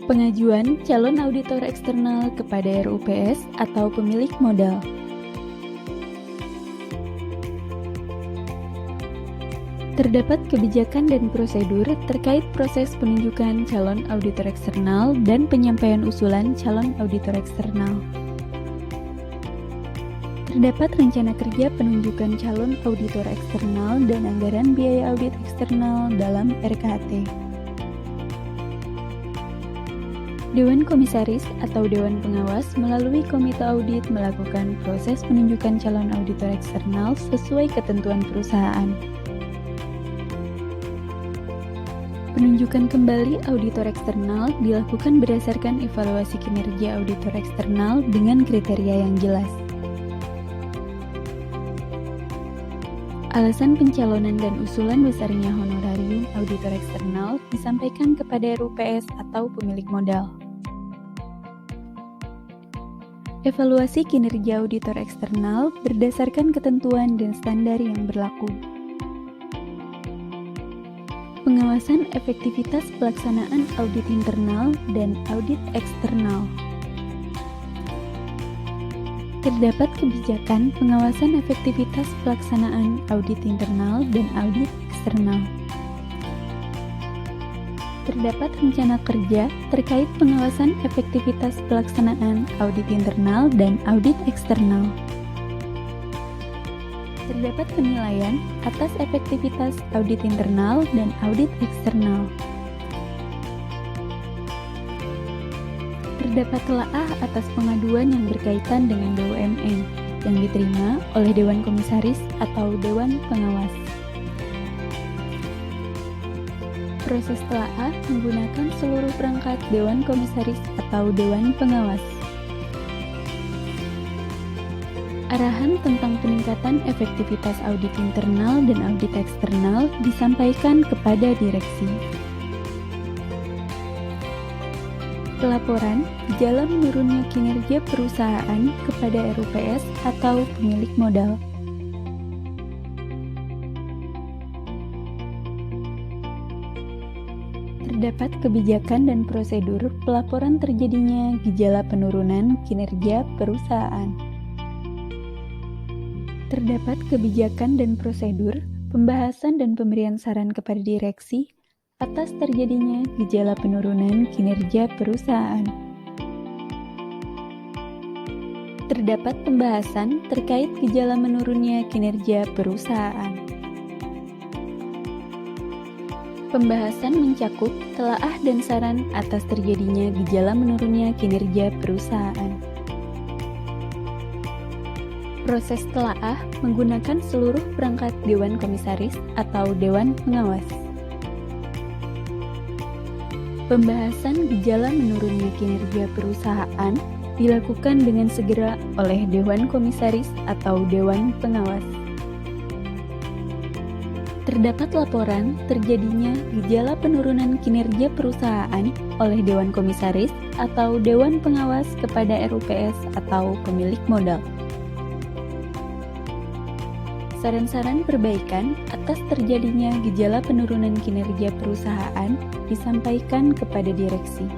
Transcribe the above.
Pengajuan calon auditor eksternal kepada RUPS atau pemilik modal. Terdapat kebijakan dan prosedur terkait proses penunjukan calon auditor eksternal dan penyampaian usulan calon auditor eksternal. Terdapat rencana kerja penunjukan calon auditor eksternal dan anggaran biaya audit eksternal dalam RKAT. Dewan Komisaris atau Dewan Pengawas melalui Komite Audit melakukan proses penunjukan calon auditor eksternal sesuai ketentuan perusahaan. Penunjukan kembali auditor eksternal dilakukan berdasarkan evaluasi kinerja auditor eksternal dengan kriteria yang jelas. Alasan pencalonan dan usulan besarnya honorarium auditor eksternal disampaikan kepada RUPS atau pemilik modal. Evaluasi kinerja auditor eksternal berdasarkan ketentuan dan standar yang berlaku. Pengawasan efektivitas pelaksanaan audit internal dan audit eksternal. Terdapat kebijakan pengawasan efektivitas pelaksanaan audit internal dan audit eksternal. Terdapat rencana kerja terkait pengawasan efektivitas pelaksanaan audit internal dan audit eksternal. Terdapat penilaian atas efektivitas audit internal dan audit eksternal. Terdapat telaah atas pengaduan yang berkaitan dengan BUMN yang diterima oleh Dewan Komisaris atau Dewan Pengawas. Proses telaah menggunakan seluruh perangkat Dewan Komisaris atau Dewan Pengawas. Arahan tentang peningkatan efektivitas audit internal dan audit eksternal disampaikan kepada direksi. Pelaporan gejala menurunnya kinerja perusahaan kepada RUPS atau pemilik modal. Terdapat kebijakan dan prosedur pelaporan terjadinya gejala penurunan kinerja perusahaan. Terdapat kebijakan dan prosedur pembahasan dan pemberian saran kepada direksi atas terjadinya gejala penurunan kinerja perusahaan. Terdapat pembahasan terkait gejala menurunnya kinerja perusahaan. Pembahasan mencakup telaah dan saran atas terjadinya gejala menurunnya kinerja perusahaan. Proses telaah menggunakan seluruh perangkat Dewan Komisaris atau Dewan Pengawas. Pembahasan gejala menurunnya kinerja perusahaan dilakukan dengan segera oleh Dewan Komisaris atau Dewan Pengawas. Terdapat laporan terjadinya gejala penurunan kinerja perusahaan oleh Dewan Komisaris atau Dewan Pengawas kepada RUPS atau pemilik modal. Saran-saran perbaikan atas terjadinya gejala penurunan kinerja perusahaan disampaikan kepada direksi.